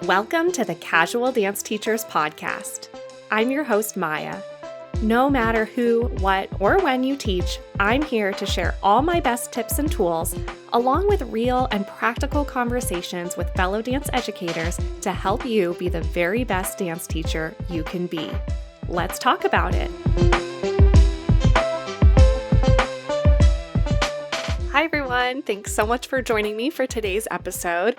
Welcome to the Casual Dance Teachers Podcast. I'm your host, Maya. No matter who, what, or when you teach, I'm here to share all my best tips and tools, along with real and practical conversations with fellow dance educators to help you be the very best dance teacher you can be. Let's talk about it. Hi, everyone. Thanks so much for joining me for today's episode.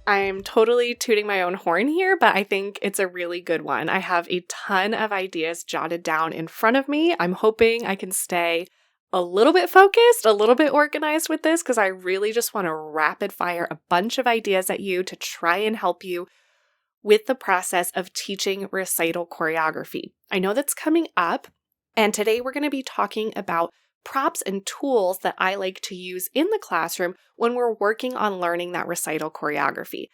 I'm totally tooting my own horn here, but I think it's a really good one. I have a ton of ideas jotted down in front of me. I'm hoping I can stay a little bit focused, a little bit organized with this, because I really just want to rapid fire a bunch of ideas at you to try and help you with the process of teaching recital choreography. I know that's coming up, and today we're going to be talking about props and tools that I like to use in the classroom when we're working on learning that recital choreography.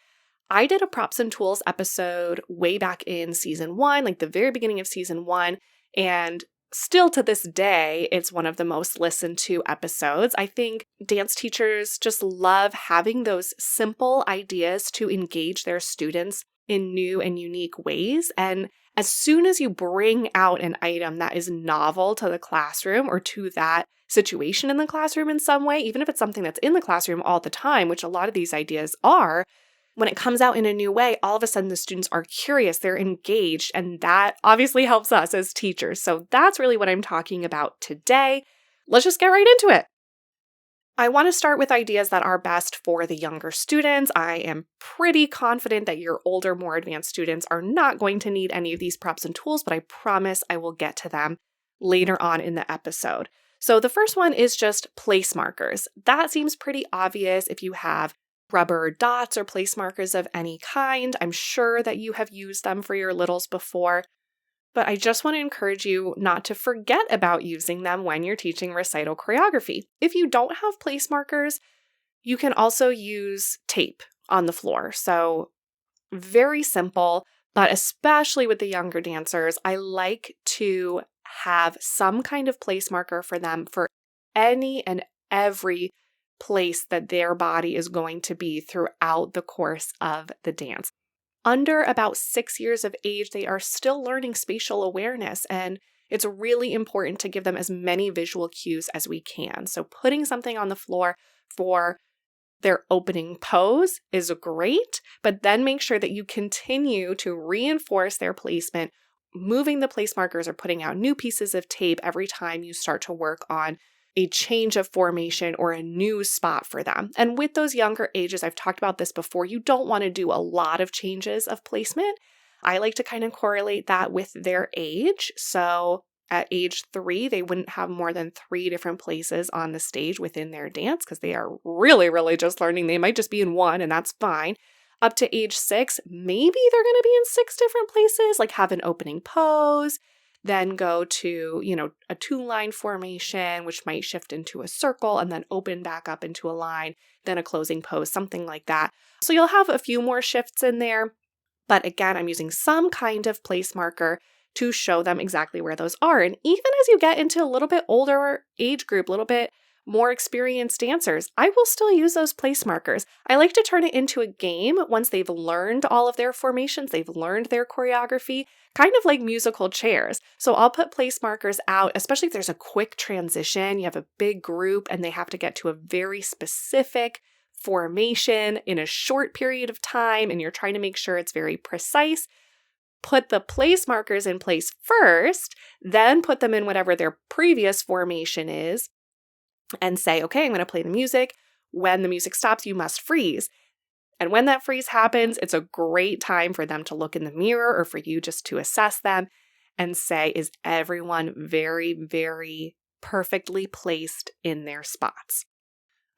I did a props and tools episode way back in season 1, like the very beginning of season 1, and still to this day, it's one of the most listened to episodes. I think dance teachers just love having those simple ideas to engage their students in new and unique ways. And as soon as you bring out an item that is novel to the classroom or to that situation in the classroom in some way, even if it's something that's in the classroom all the time, which a lot of these ideas are, when it comes out in a new way, all of a sudden the students are curious, they're engaged, and that obviously helps us as teachers. So that's really what I'm talking about today. Let's just get right into it. I want to start with ideas that are best for the younger students. I am pretty confident that your older, more advanced students are not going to need any of these props and tools, but I promise I will get to them later on in the episode. So the first one is just place markers. That seems pretty obvious if you have rubber dots or place markers of any kind. I'm sure that you have used them for your littles before. But I just want to encourage you not to forget about using them when you're teaching recital choreography. If you don't have place markers, you can also use tape on the floor. So very simple, but especially with the younger dancers, I like to have some kind of place marker for them for any and every place that their body is going to be throughout the course of the dance. Under about 6 years of age, they are still learning spatial awareness, and it's really important to give them as many visual cues as we can. So putting something on the floor for their opening pose is great, but then make sure that you continue to reinforce their placement, moving the place markers or putting out new pieces of tape every time you start to work on a change of formation or a new spot for them. And with those younger ages, I've talked about this before, you don't want to do a lot of changes of placement. I like to kind of correlate that with their age. So at age 3, they wouldn't have more than 3 different places on the stage within their dance because they are really just learning. They might just be in one, and that's fine. Up to age 6, maybe they're going to be in 6 different places, like have an opening pose, then go to, a 2-line formation, which might shift into a circle and then open back up into a line, then a closing pose, something like that. So you'll have a few more shifts in there. But again, I'm using some kind of place marker to show them exactly where those are. And even as you get into a little bit older age group, a little bit more experienced dancers, I will still use those place markers. I like to turn it into a game once they've learned all of their formations, they've learned their choreography, kind of like musical chairs. So I'll put place markers out, especially if there's a quick transition, you have a big group and they have to get to a very specific formation in a short period of time and you're trying to make sure it's very precise. Put the place markers in place first, then put them in whatever their previous formation is, and say, okay, I'm going to play the music. When the music stops, you must freeze. And when that freeze happens, it's a great time for them to look in the mirror or for you just to assess them and say, is everyone very perfectly placed in their spots?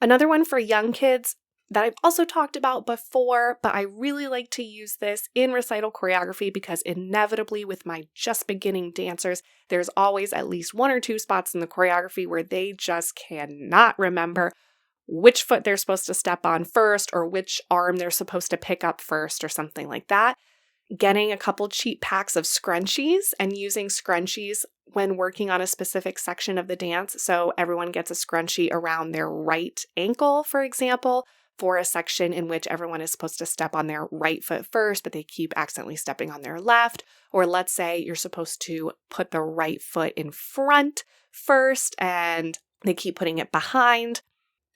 Another one for young kids that I've also talked about before, but I really like to use this in recital choreography because inevitably with my just beginning dancers, there's always at least 1 or 2 spots in the choreography where they just cannot remember which foot they're supposed to step on first or which arm they're supposed to pick up first or something like that. Getting a couple cheap packs of scrunchies and using scrunchies when working on a specific section of the dance. So everyone gets a scrunchie around their right ankle, for example, for a section in which everyone is supposed to step on their right foot first, but they keep accidentally stepping on their left. Or let's say you're supposed to put the right foot in front first and they keep putting it behind.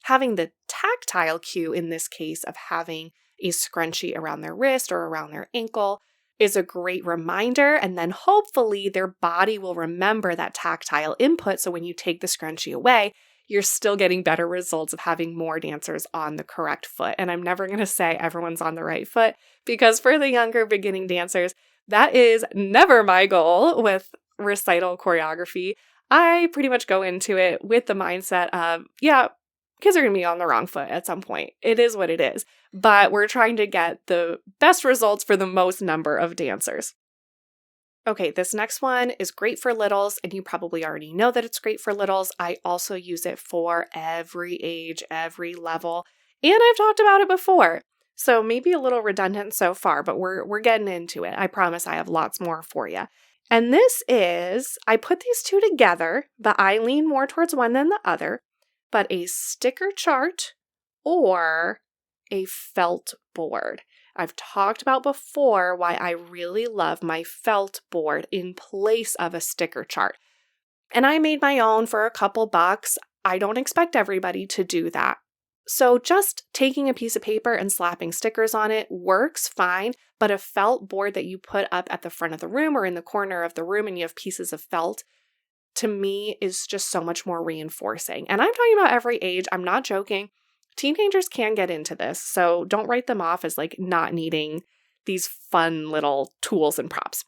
Having the tactile cue in this case of having a scrunchie around their wrist or around their ankle is a great reminder. And then hopefully their body will remember that tactile input. So when you take the scrunchie away, you're still getting better results of having more dancers on the correct foot. And I'm never going to say everyone's on the right foot, because for the younger beginning dancers, that is never my goal with recital choreography. I pretty much go into it with the mindset of, yeah, kids are going to be on the wrong foot at some point. It is what it is. But we're trying to get the best results for the most number of dancers. Okay, this next one is great for littles, and you probably already know that it's great for littles. I also use it for every age, every level, and I've talked about it before. So maybe a little redundant so far, but we're getting into it. I promise I have lots more for you. And this is, I put these two together, but I lean more towards one than the other, but a sticker chart or a felt board. I've talked about before why I really love my felt board in place of a sticker chart. And I made my own for a couple bucks. I don't expect everybody to do that. So just taking a piece of paper and slapping stickers on it works fine, but a felt board that you put up at the front of the room or in the corner of the room and you have pieces of felt, to me is just so much more reinforcing. And I'm talking about every age. I'm not joking. Teenagers can get into this, so don't write them off as like not needing these fun little tools and props.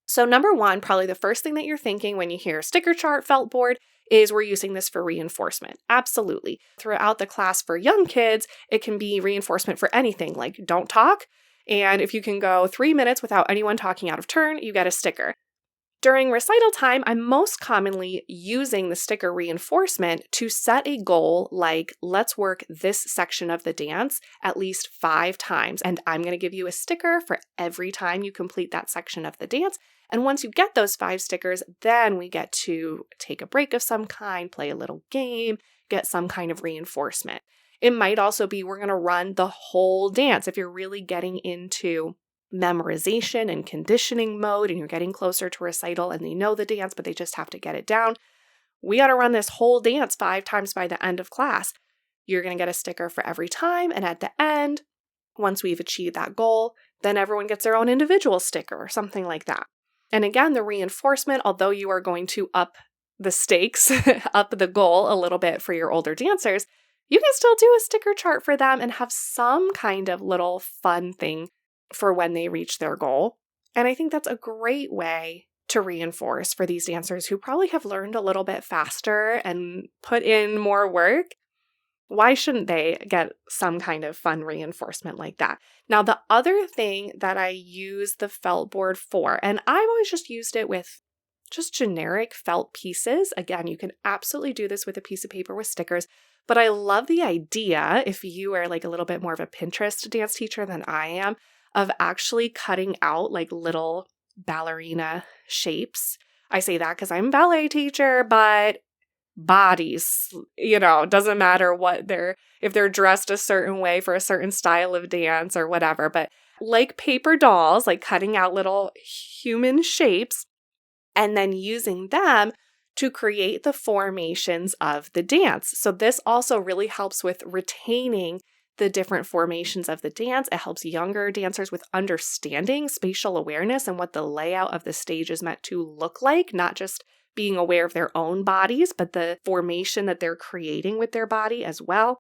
So number one, probably the first thing that you're thinking when you hear sticker chart, felt board, is we're using this for reinforcement. Absolutely. Throughout the class for young kids, it can be reinforcement for anything, like don't talk. And if you can go 3 minutes without anyone talking out of turn, you get a sticker. During recital time, I'm most commonly using the sticker reinforcement to set a goal like, let's work this section of the dance at least 5 times, and I'm going to give you a sticker for every time you complete that section of the dance. And once you get those 5 stickers, then we get to take a break of some kind, play a little game, get some kind of reinforcement. It might also be we're going to run the whole dance if you're really getting into memorization and conditioning mode and you're getting closer to recital and they know the dance, but they just have to get it down. We got to run this whole dance 5 times by the end of class. You're going to get a sticker for every time. And at the end, once we've achieved that goal, then everyone gets their own individual sticker or something like that. And again, the reinforcement, although you are going to up the stakes, up the goal a little bit for your older dancers, you can still do a sticker chart for them and have some kind of little fun thing for when they reach their goal. And I think that's a great way to reinforce for these dancers who probably have learned a little bit faster and put in more work. Why shouldn't they get some kind of fun reinforcement like that? Now, the other thing that I use the felt board for, and I've always just used it with just generic felt pieces. Again, you can absolutely do this with a piece of paper with stickers, but I love the idea, if you are like a little bit more of a Pinterest dance teacher than I am, of actually cutting out like little ballerina shapes. I say that because I'm a ballet teacher, but bodies, doesn't matter what if they're dressed a certain way for a certain style of dance or whatever, but like paper dolls, like cutting out little human shapes and then using them to create the formations of the dance. So this also really helps with retaining the different formations of the dance. It helps younger dancers with understanding spatial awareness and what the layout of the stage is meant to look like, not just being aware of their own bodies, but the formation that they're creating with their body as well.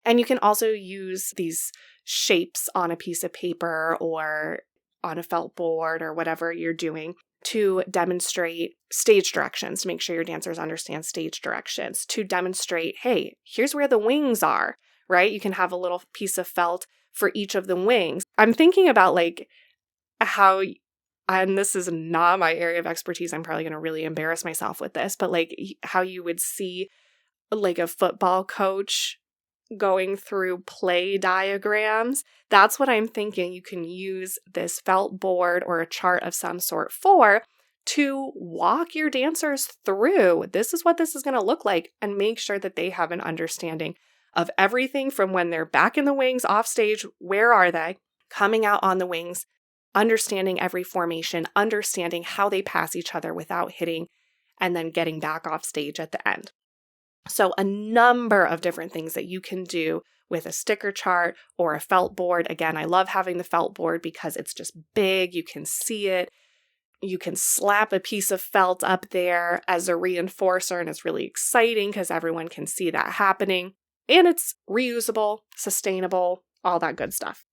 And you can also use these shapes on a piece of paper or on a felt board or whatever you're doing to demonstrate stage directions, to make sure your dancers understand stage directions, to demonstrate, hey, here's where the wings are. Right? You can have a little piece of felt for each of the wings. I'm thinking about like how, and this is not my area of expertise, I'm probably going to really embarrass myself with this, but like how you would see like a football coach going through play diagrams. That's what I'm thinking you can use this felt board or a chart of some sort for, to walk your dancers through. This is what this is going to look like and make sure that they have an understanding of everything from when they're back in the wings off stage, where are they, coming out on the wings, understanding every formation, understanding how they pass each other without hitting, and then getting back off stage at the end. So a number of different things that you can do with a sticker chart or a felt board. Again, I love having the felt board because it's just big. You can see it. You can slap a piece of felt up there as a reinforcer, and it's really exciting because everyone can see that happening. And it's reusable, sustainable, all that good stuff.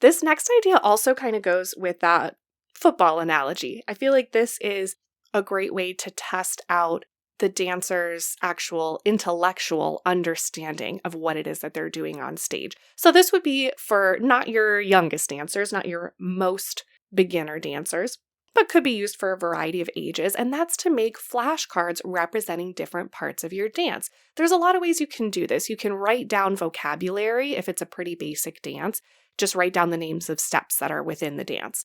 This next idea also kind of goes with that football analogy. I feel like this is a great way to test out the dancer's actual intellectual understanding of what it is that they're doing on stage. So this would be for not your youngest dancers, not your most beginner dancers, but could be used for a variety of ages, and that's to make flashcards representing different parts of your dance. There's a lot of ways you can do this. You can write down vocabulary if it's a pretty basic dance. Just write down the names of steps that are within the dance.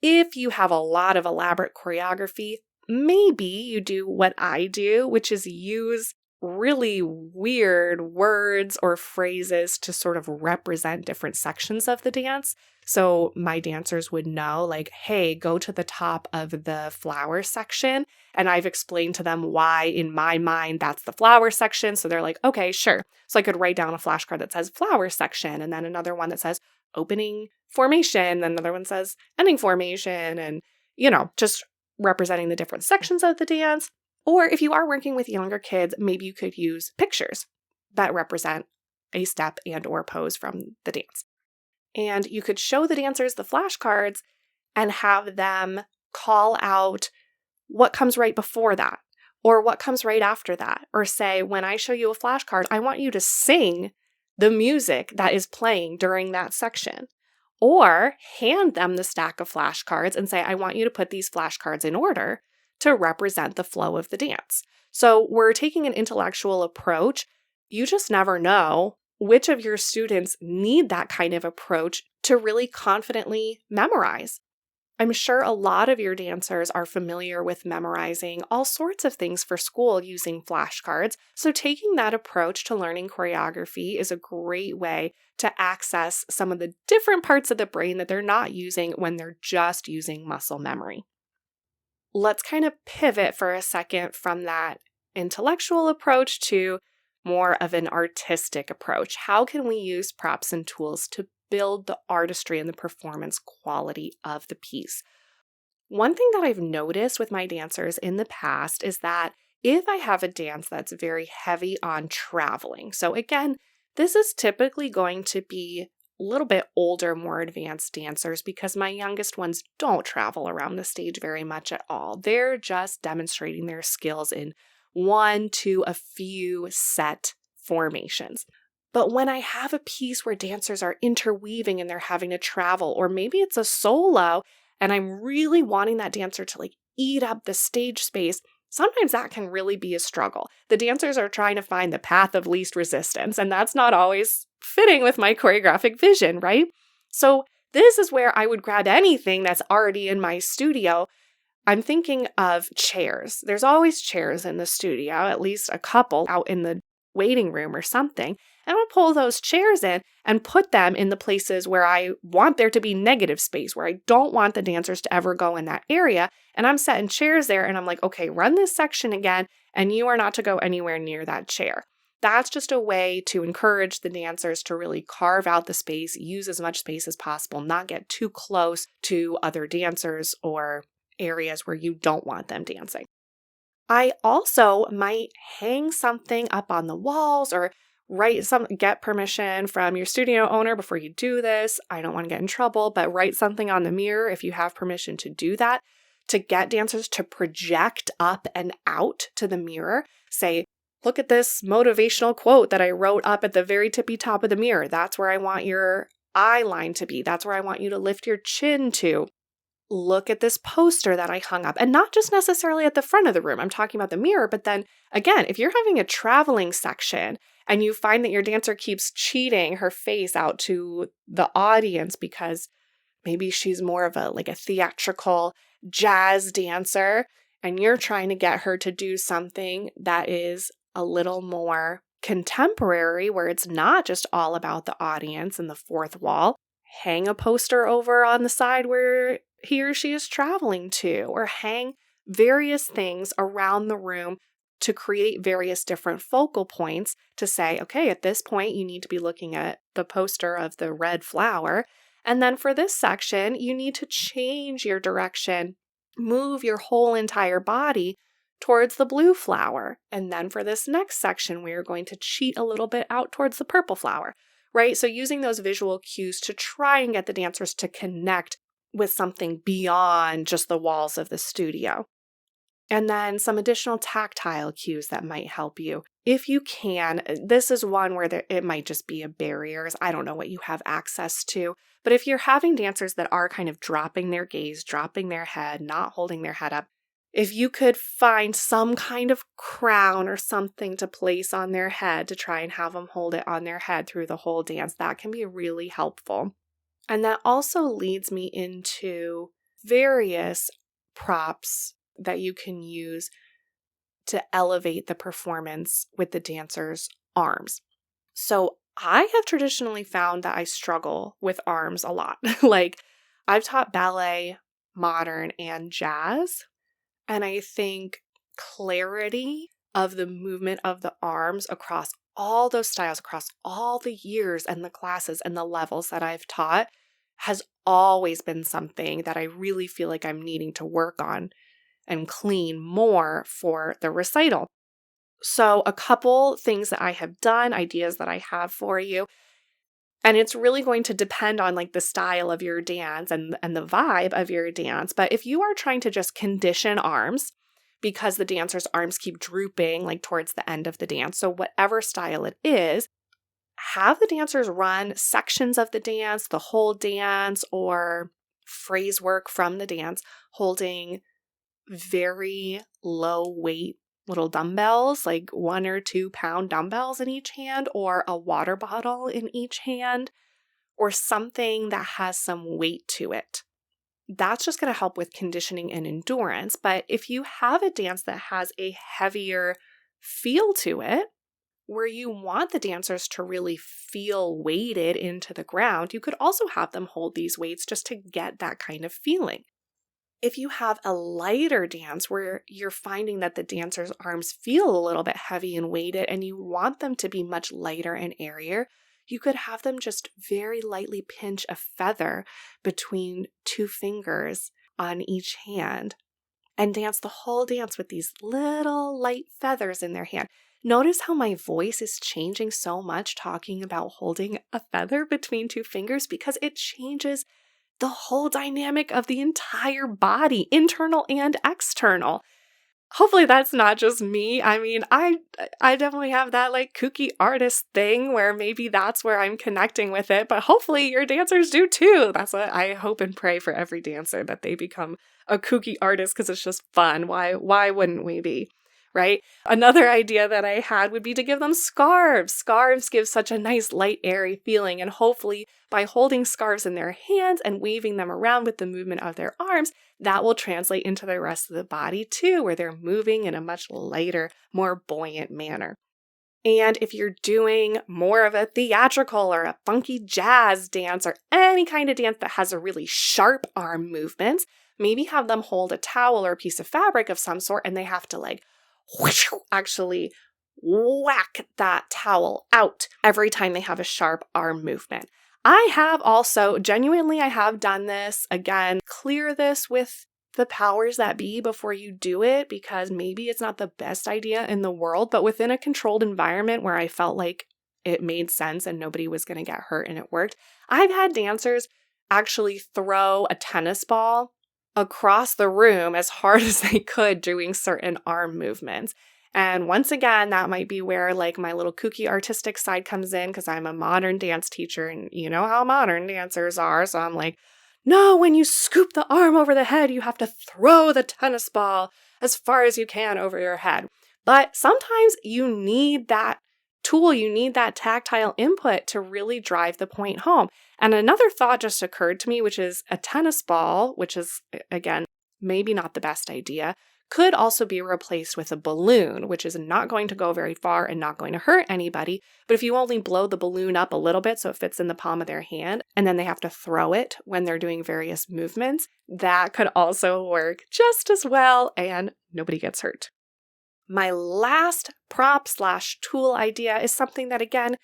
If you have a lot of elaborate choreography, maybe you do what I do, which is use really weird words or phrases to sort of represent different sections of the dance. So my dancers would know, like, hey, go to the top of the flower section. And I've explained to them why, in my mind, that's the flower section. So they're like, okay, sure. So I could write down a flashcard that says flower section, and then another one that says opening formation, and another one says ending formation, and, just representing the different sections of the dance. Or if you are working with younger kids, maybe you could use pictures that represent a step and or pose from the dance. And you could show the dancers the flashcards and have them call out what comes right before that or what comes right after that. Or say, when I show you a flashcard, I want you to sing the music that is playing during that section. Or hand them the stack of flashcards and say, I want you to put these flashcards in order to represent the flow of the dance. So we're taking an intellectual approach. You just never know which of your students need that kind of approach to really confidently memorize. I'm sure a lot of your dancers are familiar with memorizing all sorts of things for school using flashcards, so taking that approach to learning choreography is a great way to access some of the different parts of the brain that they're not using when they're just using muscle memory. Let's kind of pivot for a second from that intellectual approach to more of an artistic approach. How can we use props and tools to build the artistry and the performance quality of the piece? One thing that I've noticed with my dancers in the past is that if I have a dance that's very heavy on traveling, so again, this is typically going to be a little bit older, more advanced dancers because my youngest ones don't travel around the stage very much at all. They're just demonstrating their skills in one to a few set formations. But when I have a piece where dancers are interweaving and they're having to travel, or maybe it's a solo and I'm really wanting that dancer to eat up the stage space, sometimes that can really be a struggle. The dancers are trying to find the path of least resistance, and that's not always fitting with my choreographic vision, right? So this is where I would grab anything that's already in my studio. I'm thinking of chairs. There's always chairs in the studio, at least a couple out in the waiting room or something. And I'm going to pull those chairs in and put them in the places where I want there to be negative space, where I don't want the dancers to ever go in that area. And I'm setting chairs there and I'm like, okay, run this section again, and you are not to go anywhere near that chair. That's just a way to encourage the dancers to really carve out the space, use as much space as possible, not get too close to other dancers or areas where you don't want them dancing. I also might hang something up on the walls or get permission from your studio owner before you do this. I don't want to get in trouble, but write something on the mirror if you have permission to do that, to get dancers to project up and out to the mirror. Say, look at this motivational quote that I wrote up at the very tippy top of the mirror. That's where I want your eye line to be. That's where I want you to lift your chin to. Look at this poster that I hung up, and not just necessarily at the front of the room. I'm talking about the mirror, but then again, if you're having a traveling section and you find that your dancer keeps cheating her face out to the audience because maybe she's more of a theatrical jazz dancer and you're trying to get her to do something that is a little more contemporary, where it's not just all about the audience and the fourth wall, hang a poster over on the side where he or she is traveling to, or hang various things around the room to create various different focal points to say, okay, at this point, you need to be looking at the poster of the red flower. And then for this section, you need to change your direction, move your whole entire body towards the blue flower. And then for this next section, we are going to cheat a little bit out towards the purple flower, right? So using those visual cues to try and get the dancers to connect with something beyond just the walls of the studio. And then some additional tactile cues that might help you. If you can, this is one where it might just be a barrier. I don't know what you have access to, but if you're having dancers that are kind of dropping their gaze, dropping their head, not holding their head up, if you could find some kind of crown or something to place on their head to try and have them hold it on their head through the whole dance, that can be really helpful. And that also leads me into various props that you can use to elevate the performance with the dancer's arms. So I have traditionally found that I struggle with arms a lot. Like, I've taught ballet, modern, and jazz, and I think clarity of the movement of the arms across all those styles, across all the years and the classes and the levels that I've taught has always been something that I really feel like I'm needing to work on and clean more for the recital. So a couple things that I have done, ideas that I have for you, and it's really going to depend on like the style of your dance and the vibe of your dance. But if you are trying to just condition arms because the dancer's arms keep drooping like towards the end of the dance, so whatever style it is, have the dancers run sections of the dance, the whole dance, or phrase work from the dance, holding very low weight little dumbbells, like 1 or 2 pound dumbbells in each hand, or a water bottle in each hand, or something that has some weight to it. That's just going to help with conditioning and endurance. But if you have a dance that has a heavier feel to it, where you want the dancers to really feel weighted into the ground, you could also have them hold these weights just to get that kind of feeling. If you have a lighter dance where you're finding that the dancer's arms feel a little bit heavy and weighted and you want them to be much lighter and airier, you could have them just very lightly pinch a feather between 2 fingers on each hand and dance the whole dance with these little light feathers in their hand. Notice how my voice is changing so much talking about holding a feather between 2 fingers, because it changes the whole dynamic of the entire body, internal and external. Hopefully that's not just me. I mean, I definitely have that like kooky artist thing where maybe that's where I'm connecting with it, but hopefully your dancers do too. That's what I hope and pray for every dancer, that they become a kooky artist, because it's just fun. Why wouldn't we be? Right? Another idea that I had would be to give them scarves. Scarves give such a nice, light, airy feeling, and hopefully by holding scarves in their hands and waving them around with the movement of their arms, that will translate into the rest of the body too, where they're moving in a much lighter, more buoyant manner. And if you're doing more of a theatrical or a funky jazz dance or any kind of dance that has a really sharp arm movement, maybe have them hold a towel or a piece of fabric of some sort, and they have to like actually whack that towel out every time they have a sharp arm movement. I have done this. Again, clear this with the powers that be before you do it, because maybe it's not the best idea in the world, but within a controlled environment where I felt like it made sense and nobody was going to get hurt and it worked, I've had dancers actually throw a tennis ball across the room as hard as they could doing certain arm movements. And once again, that might be where like my little kooky artistic side comes in, because I'm a modern dance teacher and you know how modern dancers are. So I'm like, no, when you scoop the arm over the head, you have to throw the tennis ball as far as you can over your head. But sometimes you need that tool, you need that tactile input to really drive the point home. And another thought just occurred to me, which is a tennis ball, which is, again, maybe not the best idea, could also be replaced with a balloon, which is not going to go very far and not going to hurt anybody. But if you only blow the balloon up a little bit so it fits in the palm of their hand, and then they have to throw it when they're doing various movements, that could also work just as well and nobody gets hurt. My last prop/tool idea is something that, again,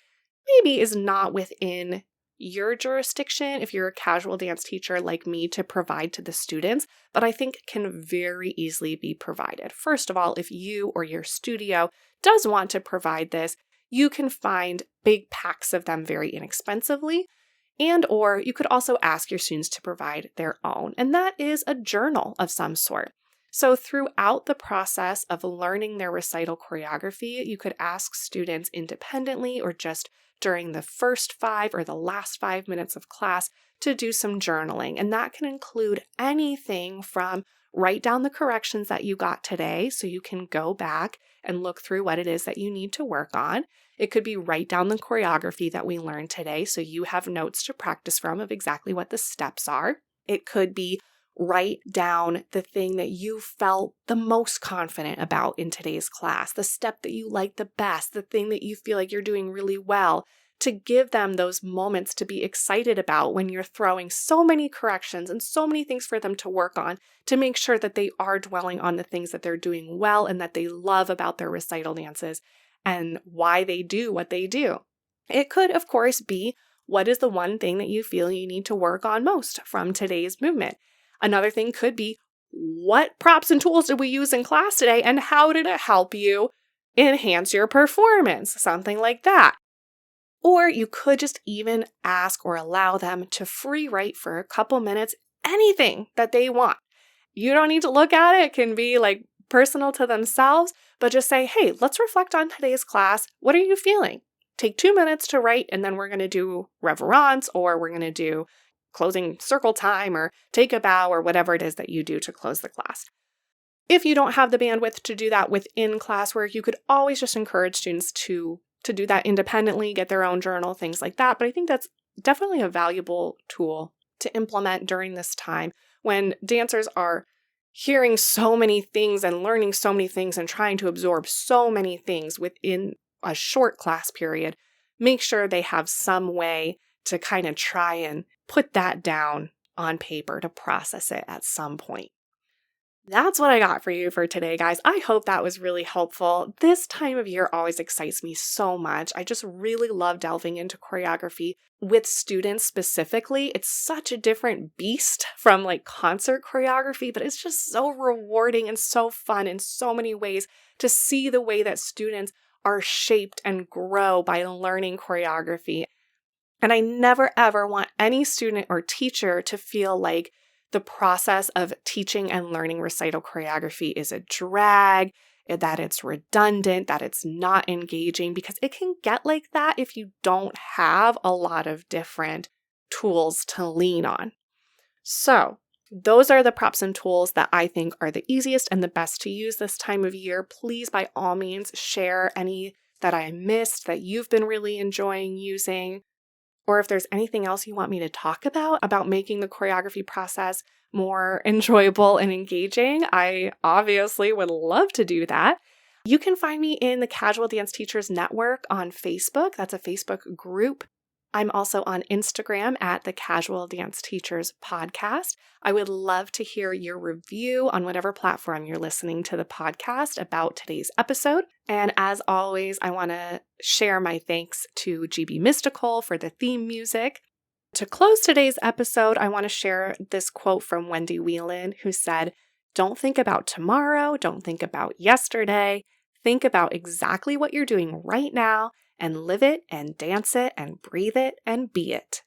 maybe is not within your jurisdiction if you're a casual dance teacher like me to provide to the students, but I think can very easily be provided. First of all, if you or your studio does want to provide this, you can find big packs of them very inexpensively, and or you could also ask your students to provide their own, and that is a journal of some sort. So throughout the process of learning their recital choreography, you could ask students independently or just during the first 5 or the last 5 minutes of class to do some journaling. And that can include anything from write down the corrections that you got today so you can go back and look through what it is that you need to work on. It could be write down the choreography that we learned today so you have notes to practice from of exactly what the steps are. It could be write down the thing that you felt the most confident about in today's class, the step that you liked the best, the thing that you feel like you're doing really well, to give them those moments to be excited about when you're throwing so many corrections and so many things for them to work on, to make sure that they are dwelling on the things that they're doing well and that they love about their recital dances and why they do what they do. It could, of course, be what is the one thing that you feel you need to work on most from today's movement. Another thing could be, what props and tools did we use in class today and how did it help you enhance your performance? Something like that. Or you could just even ask or allow them to free write for a couple minutes anything that they want. You don't need to look at it. It can be like personal to themselves, but just say, hey, let's reflect on today's class. What are you feeling? Take 2 minutes to write, and then we're going to do reverence, or we're going to do closing circle time, or take a bow, or whatever it is that you do to close the class. If you don't have the bandwidth to do that within classwork, you could always just encourage students to do that independently, get their own journal, things like that. But I think that's definitely a valuable tool to implement during this time when dancers are hearing so many things and learning so many things and trying to absorb so many things within a short class period. Make sure they have some way to kind of try and put that down on paper to process it at some point. That's what I got for you for today, guys. I hope that was really helpful. This time of year always excites me so much. I just really love delving into choreography with students specifically. It's such a different beast from like concert choreography, but it's just so rewarding and so fun in so many ways to see the way that students are shaped and grow by learning choreography. And I never ever want any student or teacher to feel like the process of teaching and learning recital choreography is a drag, that it's redundant, that it's not engaging, because it can get like that if you don't have a lot of different tools to lean on. So those are the props and tools that I think are the easiest and the best to use this time of year. Please, by all means, share any that I missed that you've been really enjoying using. Or if there's anything else you want me to talk about making the choreography process more enjoyable and engaging, I obviously would love to do that. You can find me in the Casual Dance Teachers Network on Facebook. That's a Facebook group. I'm also on Instagram at the Casual Dance Teachers Podcast. I would love to hear your review on whatever platform you're listening to the podcast about today's episode. And as always, I want to share my thanks to GB Mystical for the theme music. To close today's episode, I want to share this quote from Wendy Whelan, who said, "Don't think about tomorrow, don't think about yesterday. Think about exactly what you're doing right now and live it and dance it and breathe it and be it."